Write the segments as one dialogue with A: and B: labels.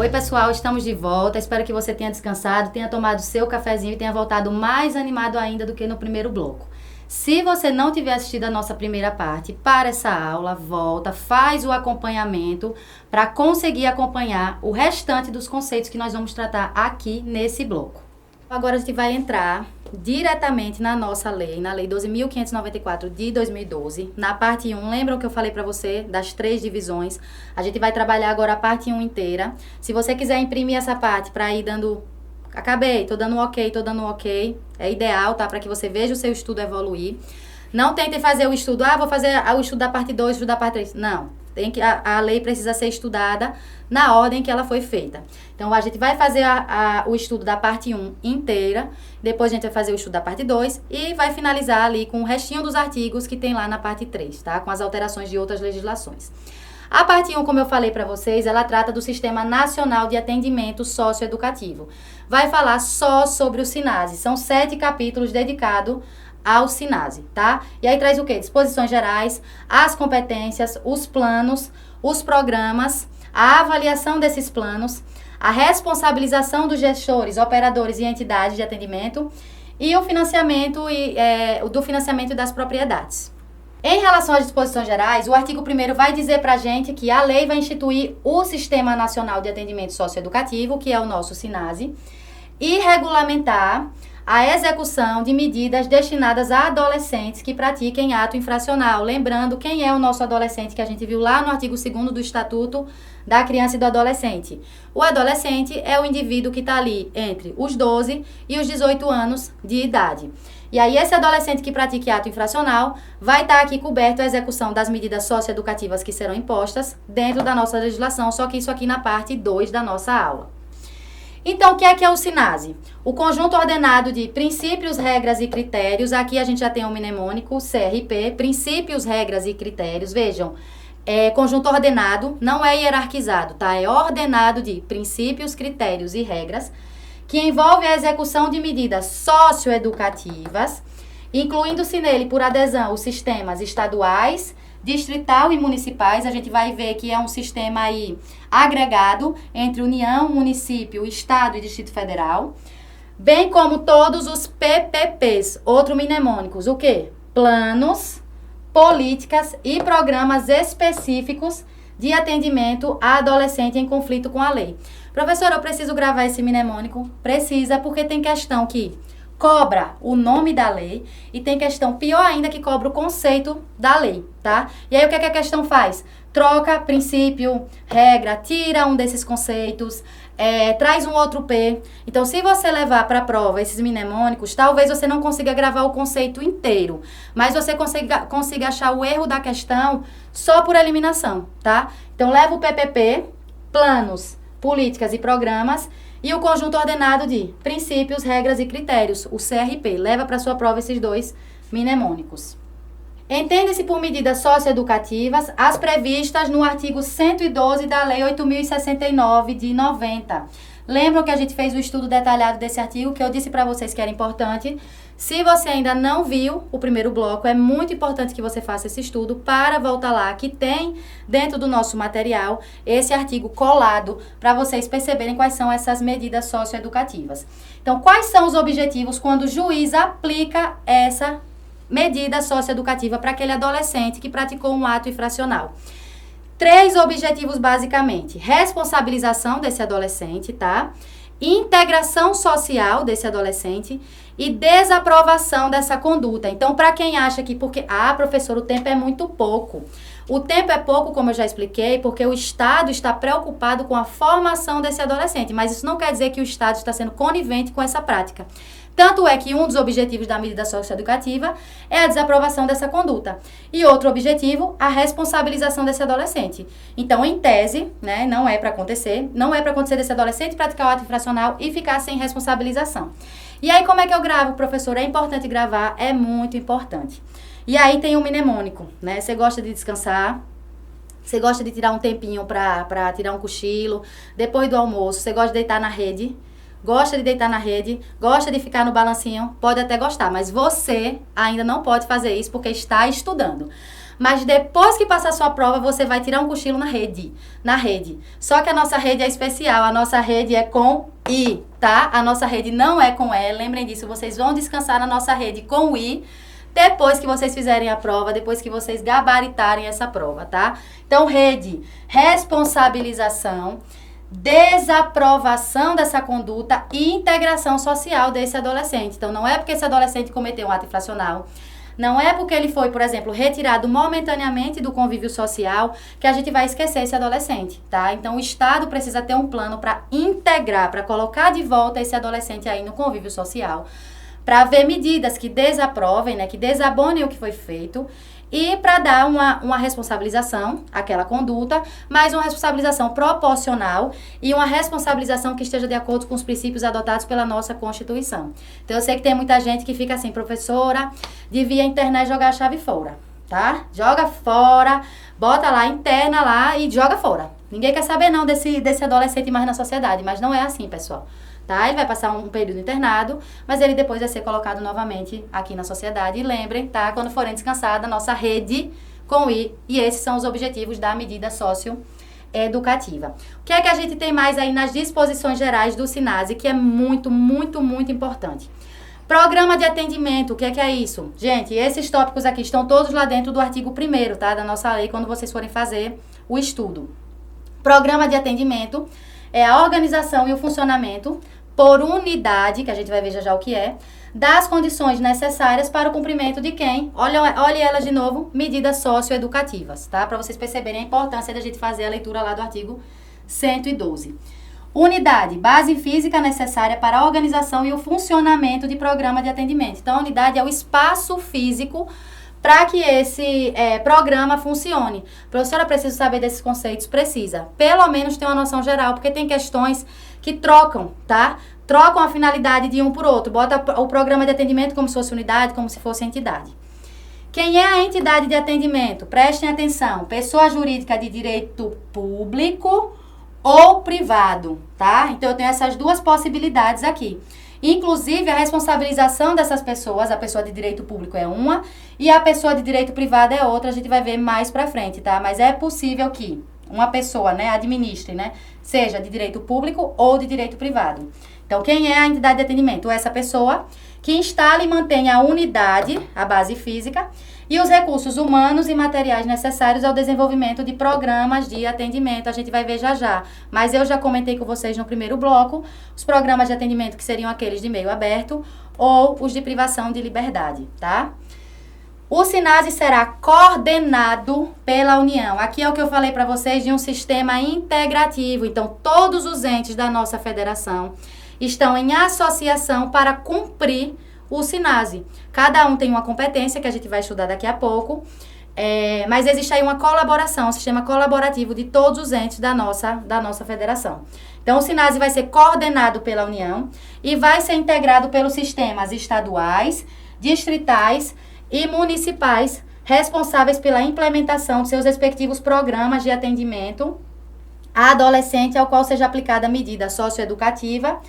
A: Oi, pessoal, estamos de volta. Espero que você tenha descansado, tenha tomado seu cafezinho e tenha voltado mais animado ainda do que no primeiro bloco. Se você não tiver assistido a nossa primeira parte, para essa aula, volta, faz o acompanhamento para conseguir acompanhar o restante dos conceitos que nós vamos tratar aqui nesse bloco. Agora a gente vai entrar diretamente na nossa lei, na Lei 12.594 de 2012. Na parte 1, lembram que eu falei para você das 3 divisões? A gente vai trabalhar agora a parte 1 inteira. Se você quiser imprimir essa parte para ir dando... Acabei, tô dando um ok. É ideal, tá? Para que você veja o seu estudo evoluir. Não tentem fazer o estudo, vou fazer o estudo da parte 2, o estudo da parte 3. Não. A lei precisa ser estudada na ordem que ela foi feita. Então, a gente vai fazer o estudo da parte 1 inteira, depois a gente vai fazer o estudo da parte 2 e vai finalizar ali com o restinho dos artigos que tem lá na parte 3, tá? Com as alterações de outras legislações. A parte 1, como eu falei para vocês, ela trata do Sistema Nacional de Atendimento Socioeducativo. Vai falar só sobre o SINASE. São 7 capítulos dedicados ao SINASE, tá? E aí traz o quê? Disposições gerais, as competências, os planos, os programas, a avaliação desses planos, a responsabilização dos gestores, operadores e entidades de atendimento e o financiamento do financiamento das propriedades. Em relação às disposições gerais, o artigo 1º vai dizer pra gente que a lei vai instituir o Sistema Nacional de Atendimento Socioeducativo, que é o nosso SINASE, e regulamentar a execução de medidas destinadas a adolescentes que pratiquem ato infracional. Lembrando quem é o nosso adolescente que a gente viu lá no artigo 2º do Estatuto da Criança e do Adolescente. O adolescente é o indivíduo que está ali entre os 12 e os 18 anos de idade. E aí esse adolescente que pratique ato infracional vai estar aqui coberto a execução das medidas socioeducativas que serão impostas dentro da nossa legislação, só que isso aqui na parte 2 da nossa aula. Então, o que é o SINASE? O conjunto ordenado de princípios, regras e critérios. Aqui a gente já tem um mnemônico, CRP, princípios, regras e critérios. Vejam, é conjunto ordenado, não é hierarquizado, tá? É ordenado de princípios, critérios e regras, que envolve a execução de medidas socioeducativas, incluindo-se nele, por adesão, os sistemas estaduais, distrital e municipais. A gente vai ver que é um sistema aí agregado entre União, município, Estado e Distrito Federal, bem como todos os PPPs, outros mnemônicos, o quê? Planos, políticas e programas específicos de atendimento a adolescente em conflito com a lei. Professora, eu preciso gravar esse mnemônico? Precisa, porque tem questão que cobra o nome da lei e tem questão pior ainda que cobra o conceito da lei, tá? E aí o que a questão faz? Troca princípio, regra, tira um desses conceitos, traz um outro P. Então, se você levar para a prova esses mnemônicos, talvez você não consiga gravar o conceito inteiro, mas você consiga achar o erro da questão só por eliminação, tá? Então, leva o PPP, planos, políticas e programas, e o conjunto ordenado de princípios, regras e critérios, o CRP. Leva para sua prova esses 2 mnemônicos. Entende-se por medidas socioeducativas as previstas no artigo 112 da Lei 8.069 de 90. Lembram que a gente fez o estudo detalhado desse artigo, que eu disse para vocês que era importante? Se você ainda não viu o primeiro bloco, é muito importante que você faça esse estudo para voltar lá, que tem dentro do nosso material esse artigo colado para vocês perceberem quais são essas medidas socioeducativas. Então, quais são os objetivos quando o juiz aplica essa medida socioeducativa para aquele adolescente que praticou um ato infracional? 3 objetivos basicamente: responsabilização desse adolescente, tá? Integração social desse adolescente e desaprovação dessa conduta. Então, para quem acha que professor, o tempo é muito pouco. O tempo é pouco, como eu já expliquei, porque o Estado está preocupado com a formação desse adolescente, mas isso não quer dizer que o Estado está sendo conivente com essa prática. Tanto é que um dos objetivos da medida socioeducativa é a desaprovação dessa conduta. E outro objetivo, a responsabilização desse adolescente. Então, em tese, né, não é para acontecer desse adolescente praticar o ato infracional e ficar sem responsabilização. E aí, como é que eu gravo, professor? É importante gravar, é muito importante. E aí tem um mnemônico, né? Você gosta de descansar, você gosta de tirar um tempinho para tirar um cochilo, depois do almoço, você gosta de deitar na rede, gosta de ficar no balancinho, pode até gostar, mas você ainda não pode fazer isso porque está estudando. mas depois que passar a sua prova, você vai tirar um cochilo na rede. Só que a nossa rede é especial, a nossa rede é com I, tá? A nossa rede não é com E, lembrem disso, vocês vão descansar na nossa rede com I, depois que vocês fizerem a prova, depois que vocês gabaritarem essa prova, tá? Então, rede, responsabilização, desaprovação dessa conduta e integração social desse adolescente. Então, não é porque esse adolescente cometeu um ato infracional, não é porque ele foi, por exemplo, retirado momentaneamente do convívio social que a gente vai esquecer esse adolescente, tá? Então, o Estado precisa ter um plano para integrar, para colocar de volta esse adolescente aí no convívio social, para haver medidas que desaprovem, né, que desabonem o que foi feito e para dar uma responsabilização àquela conduta, mas uma responsabilização proporcional e uma responsabilização que esteja de acordo com os princípios adotados pela nossa Constituição. Então, eu sei que tem muita gente que fica assim, professora, devia a internet jogar a chave fora, tá? Joga fora, bota lá, interna lá e joga fora. Ninguém quer saber não desse adolescente mais na sociedade, mas não é assim, pessoal. Tá? Ele vai passar um período internado, mas ele depois vai ser colocado novamente aqui na sociedade. E lembrem, tá? Quando forem descansar da nossa rede com I, e esses são os objetivos da medida socioeducativa. O que é que a gente tem mais aí nas disposições gerais do SINASE, que é muito, muito, muito importante? Programa de atendimento, o que é isso? Gente, esses tópicos aqui estão todos lá dentro do artigo 1º, tá? Da nossa lei, quando vocês forem fazer o estudo. Programa de atendimento é a organização e o funcionamento por unidade, que a gente vai ver já o que é, das condições necessárias para o cumprimento de quem? Olhe elas de novo, medidas socioeducativas, tá? Para vocês perceberem a importância da gente fazer a leitura lá do artigo 112. Unidade, base física necessária para a organização e o funcionamento de programa de atendimento. Então, a unidade é o espaço físico para que esse programa funcione. Professora, preciso saber desses conceitos? Precisa. Pelo menos ter uma noção geral, porque tem questões que trocam, tá? Trocam a finalidade de um por outro. Bota o programa de atendimento como se fosse unidade, como se fosse entidade. Quem é a entidade de atendimento? Prestem atenção. Pessoa jurídica de direito público ou privado, tá? Então, eu tenho essas duas possibilidades aqui. Inclusive, a responsabilização dessas pessoas, a pessoa de direito público é uma e a pessoa de direito privado é outra, a gente vai ver mais pra frente, tá? Mas é possível que uma pessoa, né, administre, né, seja de direito público ou de direito privado. Então, quem é a entidade de atendimento? Essa pessoa que instala e mantém a unidade, a base física, e os recursos humanos e materiais necessários ao desenvolvimento de programas de atendimento. A gente vai ver já. Mas eu já comentei com vocês no primeiro bloco os programas de atendimento que seriam aqueles de meio aberto ou os de privação de liberdade, tá? O SINASE será coordenado pela União. Aqui é o que eu falei para vocês de um sistema integrativo. Então, todos os entes da nossa federação estão em associação para cumprir o SINASE. Cada um tem uma competência que a gente vai estudar daqui a pouco, mas existe aí uma colaboração, um sistema colaborativo de todos os entes da nossa federação. Então, o SINASE vai ser coordenado pela União e vai ser integrado pelos sistemas estaduais, distritais e municipais, responsáveis pela implementação de seus respectivos programas de atendimento a adolescente ao qual seja aplicada a medida socioeducativa,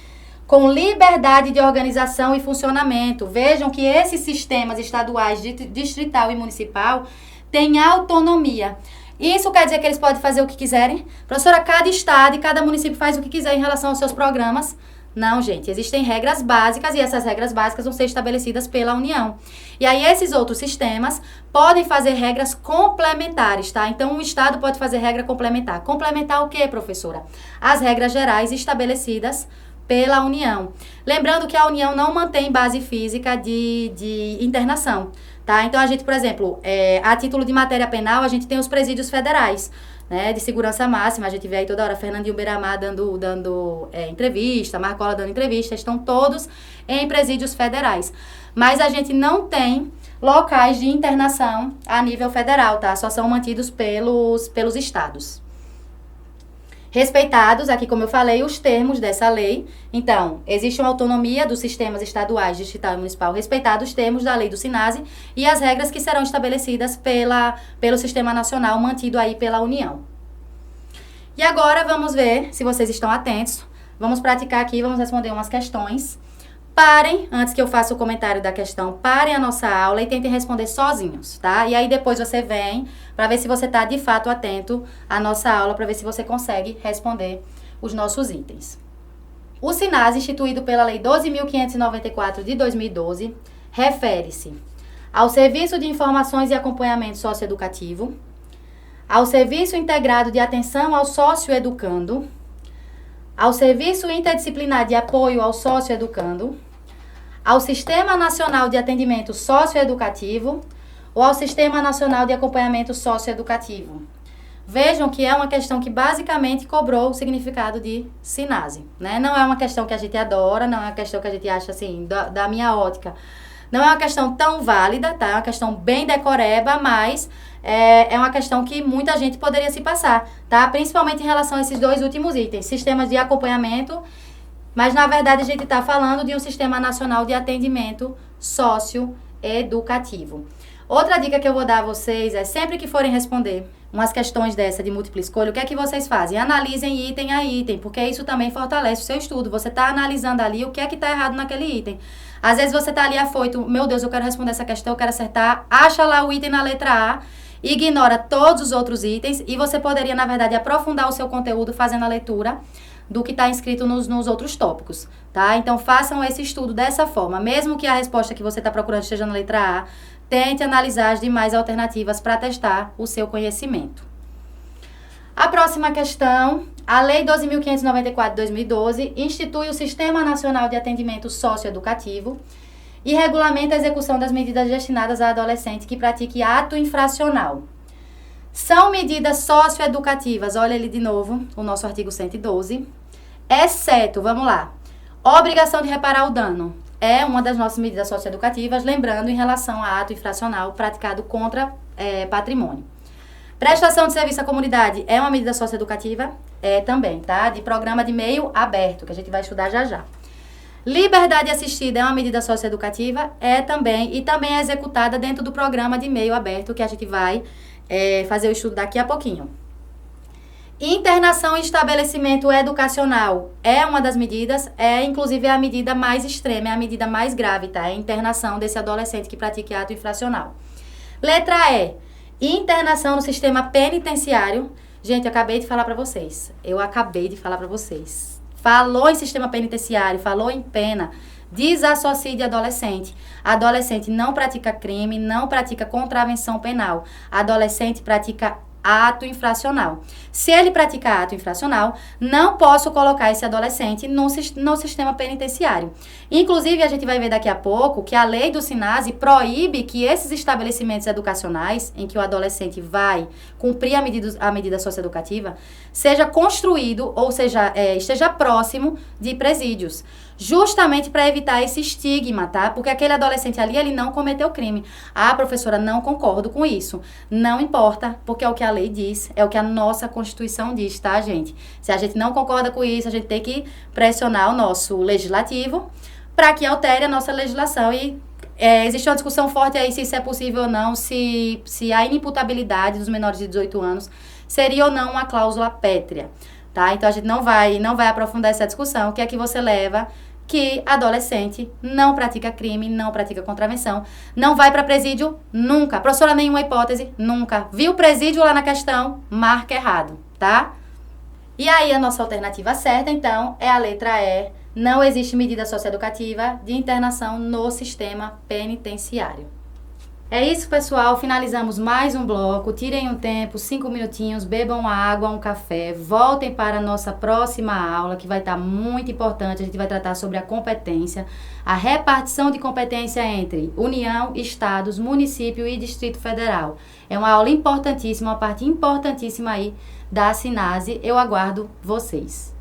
A: com liberdade de organização e funcionamento. Vejam que esses sistemas estaduais, distrital e municipal têm autonomia. Isso quer dizer que eles podem fazer o que quiserem? Professora, cada estado e cada município faz o que quiser em relação aos seus programas? Não, gente. Existem regras básicas e essas regras básicas vão ser estabelecidas pela União. E aí, esses outros sistemas podem fazer regras complementares, tá? Então, um estado pode fazer regra complementar. Complementar o quê, professora? As regras gerais estabelecidas pela União. Lembrando que a União não mantém base física de internação, tá? Então, a gente, por exemplo, a título de matéria penal, a gente tem os presídios federais, né, de segurança máxima. A gente vê aí toda hora Fernandinho Beiramar dando entrevista, Marcola dando entrevista, estão todos em presídios federais. Mas a gente não tem locais de internação a nível federal, tá? Só são mantidos pelos estados. Respeitados, aqui como eu falei, os termos dessa lei. Então, existe uma autonomia dos sistemas estaduais, distrital e municipal, respeitados os termos da lei do SINASE e as regras que serão estabelecidas pelo sistema nacional mantido aí pela União. E agora vamos ver se vocês estão atentos. Vamos praticar aqui, vamos responder umas questões Parem, antes que eu faça o comentário da questão, parem a nossa aula e tentem responder sozinhos, tá? E aí depois você vem para ver se você está de fato atento à nossa aula, para ver se você consegue responder os nossos itens. O SINASE, instituído pela Lei 12.594 de 2012, refere-se ao Serviço de Informações e Acompanhamento Socioeducativo, ao Serviço Integrado de Atenção ao Socioeducando, ao Serviço Interdisciplinar de Apoio ao Socioeducando, ao Sistema Nacional de Atendimento Socioeducativo ou ao Sistema Nacional de Acompanhamento Socioeducativo. Vejam que é uma questão que basicamente cobrou o significado de SINASE, né? Não é uma questão que a gente adora, não é uma questão que a gente acha assim, da minha ótica. Não é uma questão tão válida, tá? É uma questão bem decoreba, mas é uma questão que muita gente poderia se passar, tá? Principalmente em relação a esses dois últimos itens, sistemas de acompanhamento, mas na verdade a gente está falando de um Sistema Nacional de Atendimento Socioeducativo. Outra dica que eu vou dar a vocês é, sempre que forem responder umas questões dessa de múltipla escolha, o que é que vocês fazem? Analisem item a item, porque isso também fortalece o seu estudo. Você está analisando ali o que é que está errado naquele item. Às vezes você está ali afoito, meu Deus, eu quero responder essa questão, eu quero acertar, acha lá o item na letra A, ignora todos os outros itens e você poderia, na verdade, aprofundar o seu conteúdo fazendo a leitura do que está inscrito nos outros tópicos, tá? Então, façam esse estudo dessa forma. Mesmo que a resposta que você está procurando esteja na letra A, tente analisar as demais alternativas para testar o seu conhecimento. A próxima questão, a Lei 12.594 de 2012 institui o Sistema Nacional de Atendimento Socioeducativo e regulamenta a execução das medidas destinadas a adolescente que pratique ato infracional. São medidas socioeducativas, olha ali de novo, o nosso artigo 112, exceto, vamos lá, obrigação de reparar o dano. É uma das nossas medidas socioeducativas, lembrando em relação a ato infracional praticado contra patrimônio. Prestação de serviço à comunidade é uma medida socioeducativa? É também, tá? De programa de meio aberto, que a gente vai estudar já já. Liberdade assistida é uma medida socioeducativa? É também, e também é executada dentro do programa de meio aberto, que a gente vai fazer o estudo daqui a pouquinho. Internação em estabelecimento educacional é uma das medidas, inclusive a medida mais extrema, é a medida mais grave, tá? É a internação desse adolescente que pratique ato infracional. Letra E, internação no sistema penitenciário. Gente, eu acabei de falar pra vocês. Falou em sistema penitenciário, falou em pena. Desassocie de adolescente. Adolescente não pratica crime, não pratica contravenção penal. Adolescente pratica ato infracional. Se ele praticar ato infracional, não posso colocar esse adolescente no sistema penitenciário. Inclusive, a gente vai ver daqui a pouco que a lei do SINASE proíbe que esses estabelecimentos educacionais, em que o adolescente vai cumprir a medida socioeducativa, seja construído, ou seja, esteja próximo de presídios. Justamente para evitar esse estigma, tá? Porque aquele adolescente ali, ele não cometeu crime. Ah, professora, não concordo com isso. Não importa, porque é o que a lei diz, é o que a nossa Constituição diz, tá, gente? Se a gente não concorda com isso, a gente tem que pressionar o nosso legislativo para que altere a nossa legislação. E existe uma discussão forte aí se isso é possível ou não, se a inimputabilidade dos menores de 18 anos seria ou não uma cláusula pétrea, tá? Então, a gente não vai aprofundar essa discussão. O que é que você leva? Que adolescente não pratica crime, não pratica contravenção, não vai para presídio nunca. Professora, nenhuma hipótese, nunca. Viu presídio lá na questão? Marca errado, tá? E aí, a nossa alternativa certa, então, é a letra E. Não existe medida socioeducativa de internação no sistema penitenciário. É isso, pessoal. Finalizamos mais um bloco. Tirem um tempo, 5 minutinhos, bebam água, um café. Voltem para a nossa próxima aula, que vai estar muito importante. A gente vai tratar sobre a competência, a repartição de competência entre União, Estados, Município e Distrito Federal. É uma aula importantíssima, uma parte importantíssima aí da SINASE. Eu aguardo vocês.